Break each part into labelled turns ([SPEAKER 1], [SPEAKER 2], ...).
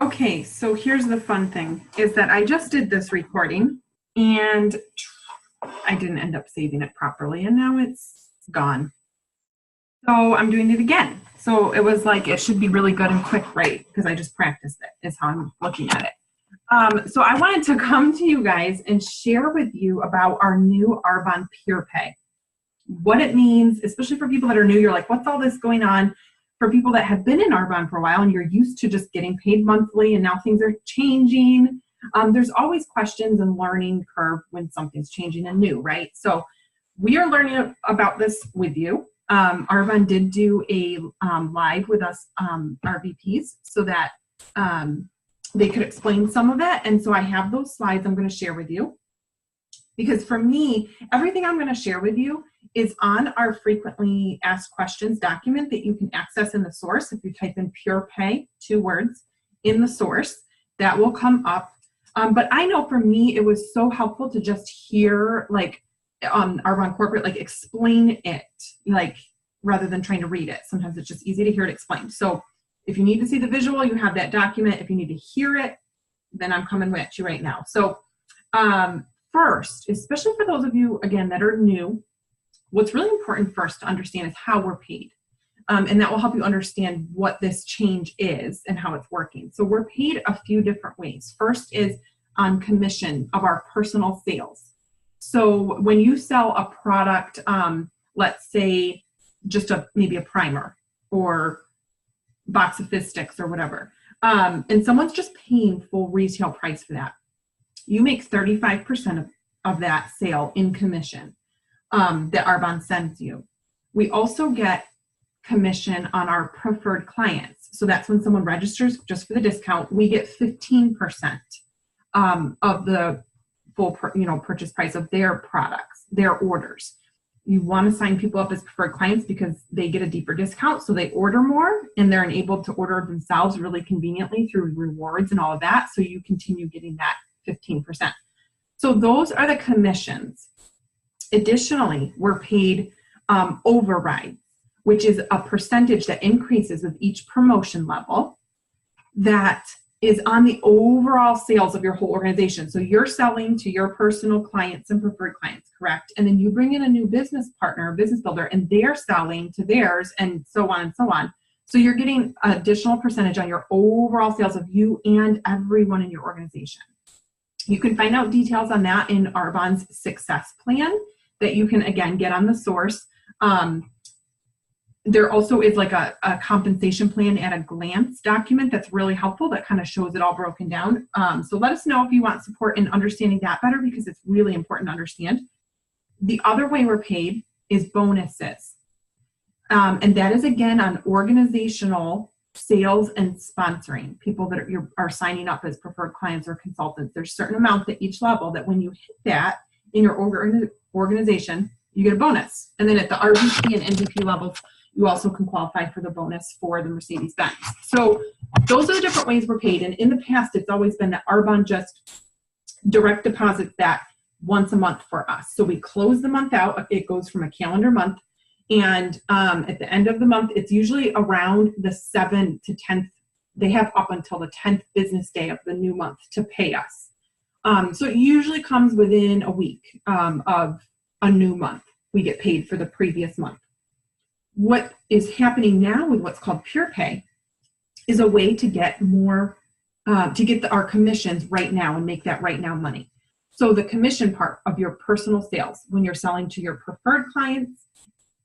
[SPEAKER 1] Okay, so here's the fun thing, is that I just did this recording and I didn't end up saving it properly and now it's gone. So I'm doing it again. So it was like, it should be really good and quick, right? Because I just practiced it, is how I'm looking at it. So I wanted to come to you guys and share with you about our new Arbonne Pure Pay. What it means, especially for people that are new, you're like, what's all this going on? For people that have been in Arbonne for a while and you're used to just getting paid monthly and now things are changing, there's always questions and learning curve when something's changing and new, right? So we are learning about this with you. Arbonne did do a live with us, our VPs, so that they could explain some of it. And so I have those slides I'm going to share with you. Because for me, everything I'm going to share with you is on our frequently asked questions document that you can access in the source. If you type in Pure Pay, 2 words, in the source, that will come up. But I know for me, it was so helpful to just hear, like, Arbonne Corporate, like, explain it, like, rather than trying to read it. Sometimes it's just easy to hear it explained. So if you need to see the visual, you have that document. If you need to hear it, then I'm coming at you right now. So first, especially for those of you, again, that are new, what's really important first to understand is how we're paid. And that will help you understand what this change is and how it's working. So we're paid a few different ways. First is on commission of our personal sales. So when you sell a product, let's say just maybe a primer or box of fizz sticks or whatever, and someone's just paying full retail price for that, you make 35% of that sale in commission that Arbonne sends you. We also get commission on our preferred clients. So that's when someone registers just for the discount, we get 15% of the full purchase price of their products, their orders. You want to sign people up as preferred clients because they get a deeper discount, so they order more and they're enabled to order themselves really conveniently through rewards and all of that. So you continue getting that 15%. So those are the commissions. Additionally, we're paid override, which is a percentage that increases with each promotion level that is on the overall sales of your whole organization. So you're selling to your personal clients and preferred clients, correct? And then you bring in a new business partner, business builder, and they're selling to theirs, and so on and so on. So you're getting an additional percentage on your overall sales of you and everyone in your organization. You can find out details on that in Arbonne's success plan that you can, again, get on the source. There also is like a compensation plan at a glance document that's really helpful that kind of shows it all broken down. So let us know if you want support in understanding that better, because it's really important to understand. The other way we're paid is bonuses. And that is, again, on organizational sales and sponsoring. People that are signing up as preferred clients or consultants. There's a certain amount at each level that when you hit that in your organization, you get a bonus. And then at the RVP and NVP levels, you also can qualify for the bonus for the Mercedes-Benz. So those are the different ways we're paid. And in the past, it's always been that Arbonne just direct deposits that once a month for us. So we close the month out. It goes from a calendar month. And at the end of the month, it's usually around the 7th to 10th. They have up until the 10th business day of the new month to pay us. So it usually comes within a week of a new month. We get paid for the previous month. What is happening now with what's called Pure Pay is a way to get more, to get our commissions right now and make that right now money. So the commission part of your personal sales, when you're selling to your preferred clients,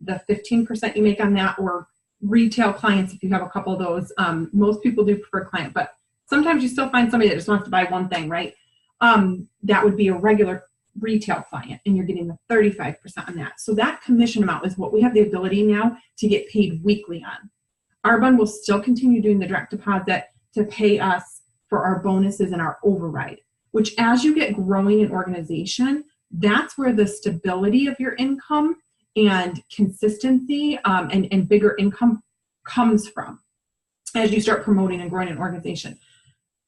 [SPEAKER 1] the 15% you make on that, or retail clients, if you have a couple of those. Most people do preferred client, but sometimes you still find somebody that just wants to buy one thing, right? That would be a regular retail client, and you're getting the 35% on that. So that commission amount is what we have the ability now to get paid weekly on. Arbonne will still continue doing the direct deposit to pay us for our bonuses and our override, which as you get growing in organization, that's where the stability of your income and consistency and bigger income comes from as you start promoting and growing an organization.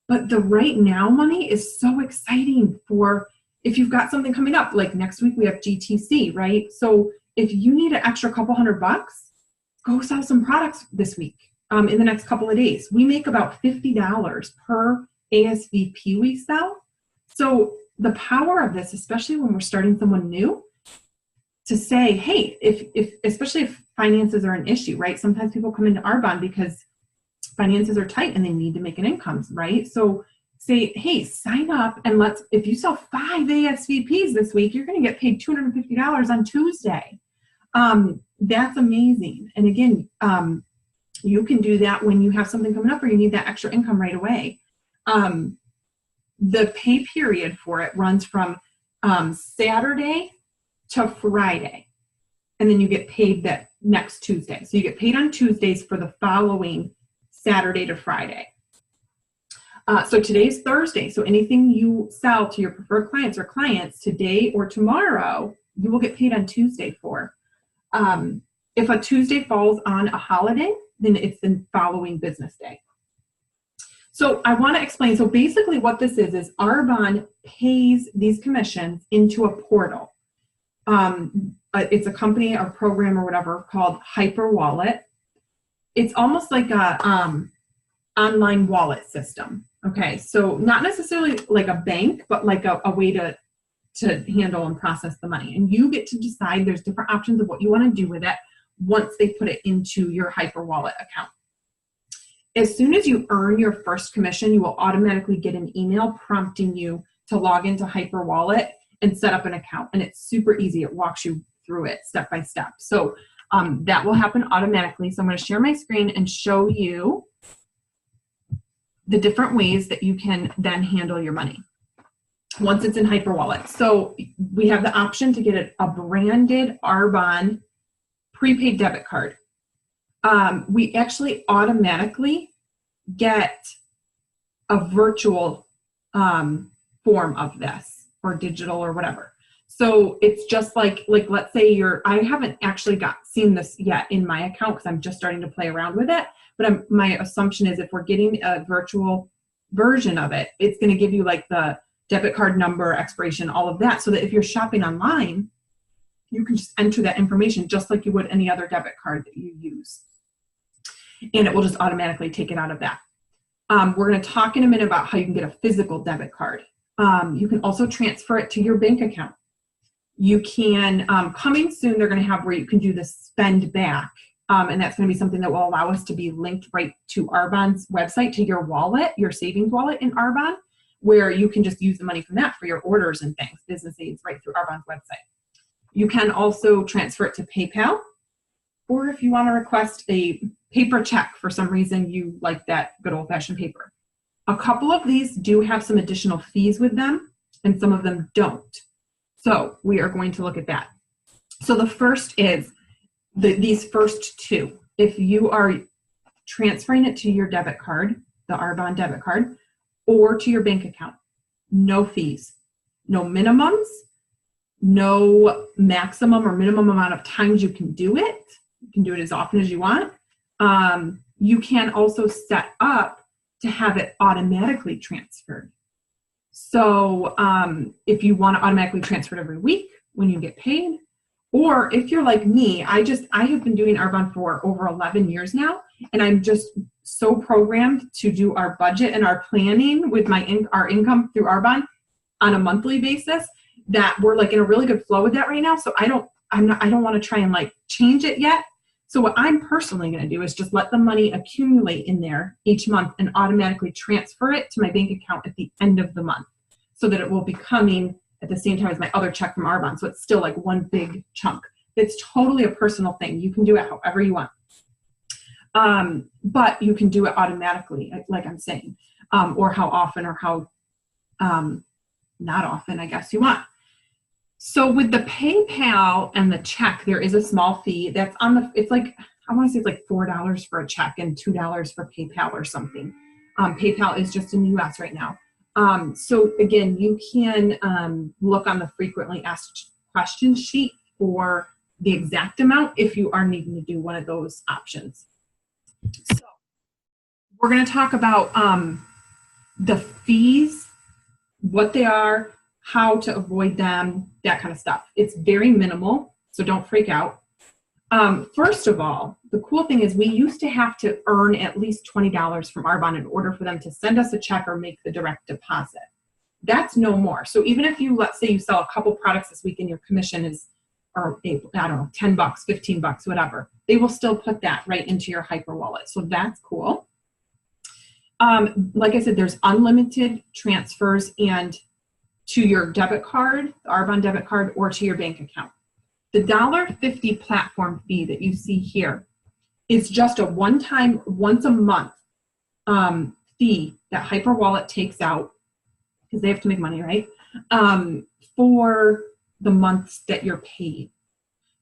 [SPEAKER 1] But the right now money is so exciting for if you've got something coming up, like next week we have GTC, right? So if you need an extra couple $100, go sell some products this week. in the next couple of days. We make about $50 per ASVP we sell. So the power of this, especially when we're starting someone new, to say, hey, if especially if finances are an issue, right? Sometimes people come into Arbonne because finances are tight and they need to make an income, right? So say, hey, sign up and if you sell 5 ASVPs this week, you're going to get paid $250 on Tuesday. That's amazing. And again, you can do that when you have something coming up or you need that extra income right away. The pay period for it runs from Saturday to Friday, and then you get paid that next Tuesday. So you get paid on Tuesdays for the following Saturday to Friday. So today's Thursday. So anything you sell to your preferred clients or clients today or tomorrow, you will get paid on Tuesday for. If a Tuesday falls on a holiday, then it's the following business day. So I want to explain. So basically what this is Arbonne pays these commissions into a portal. It's a company or program or whatever called Hyper Wallet. It's almost like a online wallet system. Okay, so not necessarily like a bank, but like a way to handle and process the money. And you get to decide, there's different options of what you want to do with it once they put it into your Hyper Wallet account. As soon as you earn your first commission, you will automatically get an email prompting you to log into Hyper Wallet and set up an account. And it's super easy. It walks you through it step by step. So that will happen automatically. So I'm going to share my screen and show you the different ways that you can then handle your money once it's in Hyper Wallet. So we have the option to get a branded Arbonne prepaid debit card. We actually automatically get a virtual form of this, or digital or whatever. So it's just like let's say I haven't actually seen this yet in my account because I'm just starting to play around with it. But my assumption is if we're getting a virtual version of it, it's going to give you like the debit card number, expiration, all of that, so that if you're shopping online, you can just enter that information just like you would any other debit card that you use. And it will just automatically take it out of that. We're going to talk in a minute about how you can get a physical debit card. You can also transfer it to your bank account. You can, coming soon, they're going to have where you can do the spend back. And that's going to be something that will allow us to be linked right to Arbonne's website, to your wallet, your savings wallet in Arbonne, where you can just use the money from that for your orders and things, business aids, right through Arbonne's website. You can also transfer it to PayPal, or if you want to request a paper check for some reason, you like that good old-fashioned paper. A couple of these do have some additional fees with them, and some of them don't. So we are going to look at that. So the first is these first two. If you are transferring it to your debit card, the Arbonne debit card, or to your bank account, no fees, no minimums, no maximum or minimum amount of times you can do it. You can do it as often as you want. You can also set up to have it automatically transferred. So if you want to automatically transfer it every week when you get paid, or if you're like me, I have been doing Arbonne for over 11 years now, and I'm just so programmed to do our budget and our planning with our income through Arbonne on a monthly basis that we're like in a really good flow with that right now. So I don't want to try and like change it yet. So what I'm personally going to do is just let the money accumulate in there each month and automatically transfer it to my bank account at the end of the month, so that it will be coming at the same time as my other check from Arbonne. So it's still like one big chunk. It's totally a personal thing. You can do it however you want. But you can do it automatically, like I'm saying, or how often or how not often, I guess you want. So with the PayPal and the check, there is a small fee that's it's like, I want to say it's like $4 for a check and $2 for PayPal or something. PayPal is just in the US right now. So again, you can look on the frequently asked questions sheet for the exact amount if you are needing to do one of those options. So we're going to talk about the fees, what they are, how to avoid them, that kind of stuff. It's very minimal, so don't freak out. First of all, the cool thing is we used to have to earn at least $20 from Arbonne in order for them to send us a check or make the direct deposit. That's no more. So even if you, let's say you sell a couple products this week and your commission is, or I don't know, $10, $15, whatever, they will still put that right into your Hyper wallet. So that's cool. Like I said, there's unlimited transfers and to your debit card, the Arbonne debit card, or to your bank account. The $1.50 platform fee that you see here is just a one-time, once a month fee that Hyper Wallet takes out, because they have to make money, right? For the months that you're paid.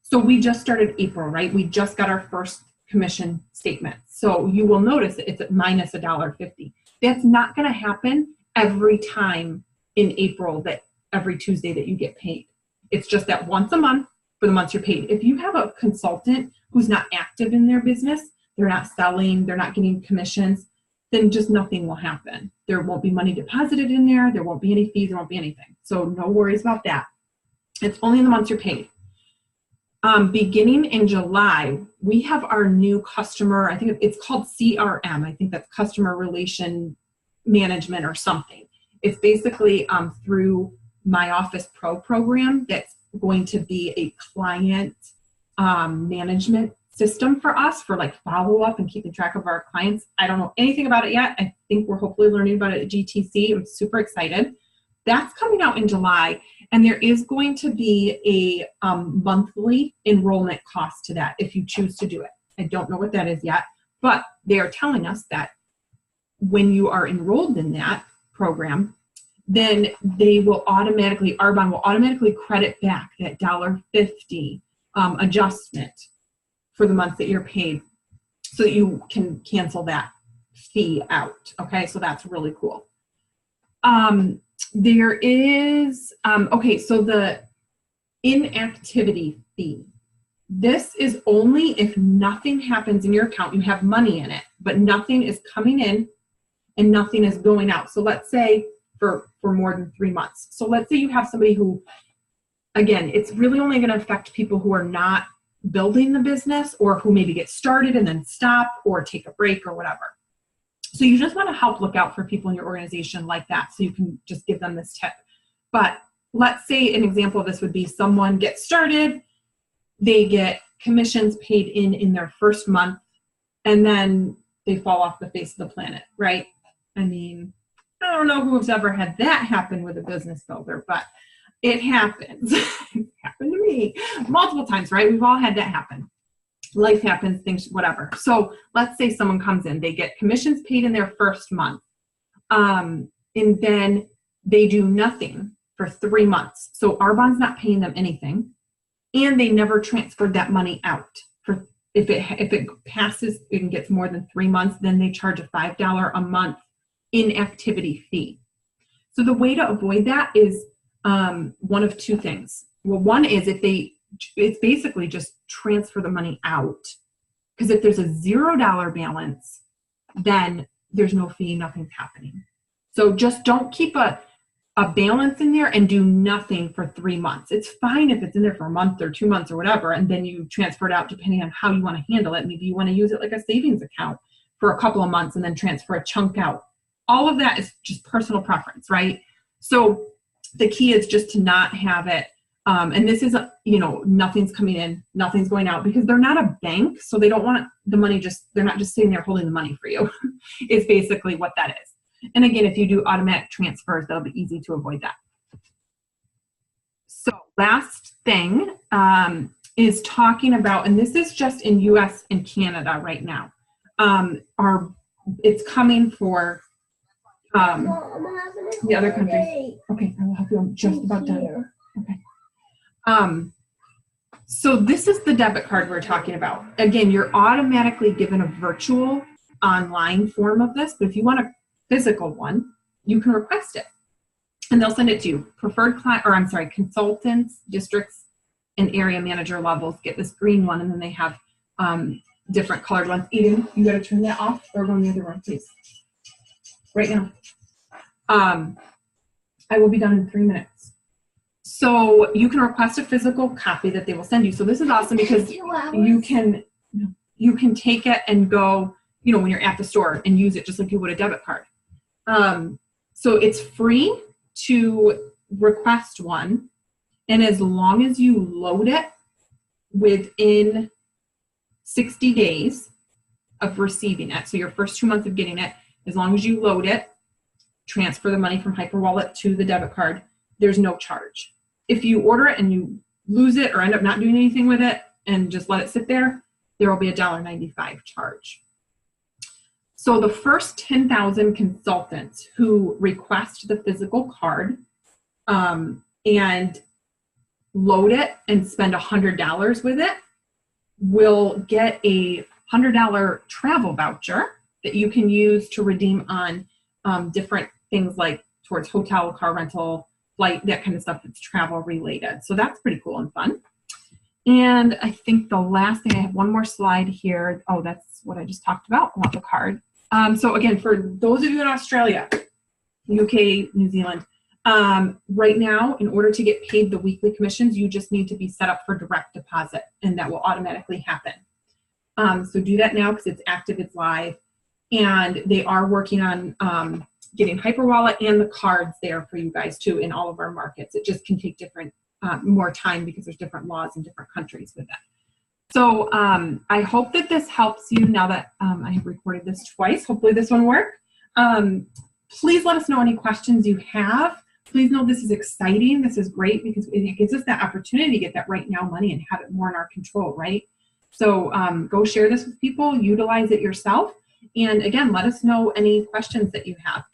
[SPEAKER 1] So we just started April, right? We just got our first commission statement. So you will notice that it's at minus $1.50. That's not going to happen every time in April, that every Tuesday that you get paid. It's just that once a month for the months you're paid. If you have a consultant who's not active in their business, they're not selling, they're not getting commissions, then just nothing will happen. There won't be money deposited in there. There won't be any fees. There won't be anything. So no worries about that. It's only in the months you're paid. Beginning in July, we have our new customer, I think it's called CRM. I think that's Customer Relation Management or something. It's basically through My Office Pro program that's going to be a client management system for us for like follow-up and keeping track of our clients. I don't know anything about it yet. I think we're hopefully learning about it at GTC. I'm super excited. That's coming out in July, and there is going to be a monthly enrollment cost to that if you choose to do it. I don't know what that is yet, but they are telling us that when you are enrolled in that program, then they will automatically, Arbonne will automatically credit back that $1.50 adjustment for the months that you're paid so that you can cancel that fee out. Okay, so that's really cool. There is, okay, so the inactivity fee. This is only if nothing happens in your account. You have money in it, but nothing is coming in and nothing is going out. So let's say for more than 3 months. So let's say you have somebody who, again, it's really only going to affect people who are not building the business or who maybe get started and then stop or take a break or whatever. So you just want to help look out for people in your organization like that, so you can just give them this tip. But let's say an example of this would be someone gets started, they get commissions paid in their first month, and then they fall off the face of the planet, right? I mean, I don't know who's ever had that happen with a business builder, but it happens. It happened to me multiple times, right? We've all had that happen. Life happens, things, whatever. So let's say someone comes in, they get commissions paid in their first month, and then they do nothing for 3 months. So Arbonne's not paying them anything, and they never transferred that money out. For if it passes and gets more than 3 months, then they charge a $5 a month inactivity fee. So the way to avoid that is one of two things. Well, one is it's basically just transfer the money out, because if there's a $0 balance, then there's no fee, nothing's happening. So just don't keep a balance in there and do nothing for 3 months. It's fine if it's in there for a month or 2 months or whatever, and then you transfer it out depending on how you want to handle it. Maybe you want to use it like a savings account for a couple of months and then transfer a chunk out. All of that is just personal preference, right? So the key is just to not have it. And this is, nothing's coming in, nothing's going out, because they're not a bank. So they don't want the money they're not just sitting there holding the money for you. Is basically what that is. And again, if you do automatic transfers, that'll be easy to avoid that. So last thing is talking about, and this is just in US and Canada right now. It's coming for the other countries. Okay, I will help you. I'm just about done. Okay. So this is the debit card we're talking about. Again, you're automatically given a virtual online form of this, but if you want a physical one, you can request it. And they'll send it to you. Consultants, districts, and area manager levels get this green one, and then they have different colored ones. Eden, you gotta turn that off or go in the other room, please. Right now. I will be done in 3 minutes. So you can request a physical copy that they will send you. So this is awesome because you can take it and go, you know, when you're at the store and use it just like you would a debit card. So it's free to request one. And as long as you load it within 60 days of receiving it, so your first 2 months of getting it, as long as you load it, transfer the money from Hyperwallet to the debit card, there's no charge. If you order it and you lose it or end up not doing anything with it and just let it sit there, there will be a $1.95 charge. So the first 10,000 consultants who request the physical card and load it and spend $100 with it will get a $100 travel voucher that you can use to redeem on different things like towards hotel, car rental, flight, that kind of stuff that's travel related. So that's pretty cool and fun. And I think the last thing, I have one more slide here. Oh, that's what I just talked about the card. So again, for those of you in Australia, UK, New Zealand, right now, in order to get paid the weekly commissions, you just need to be set up for direct deposit, and that will automatically happen. So do that now because it's active, it's live, and they are working on getting Hyperwallet and the cards there for you guys too in all of our markets. It just can take different, more time because there's different laws in different countries with that. So I hope that this helps you now that I have recorded this twice. Hopefully this one worked. Please let us know any questions you have. Please know this is exciting. This is great because it gives us that opportunity to get that right now money and have it more in our control, right? So go share this with people, utilize it yourself. And again, let us know any questions that you have.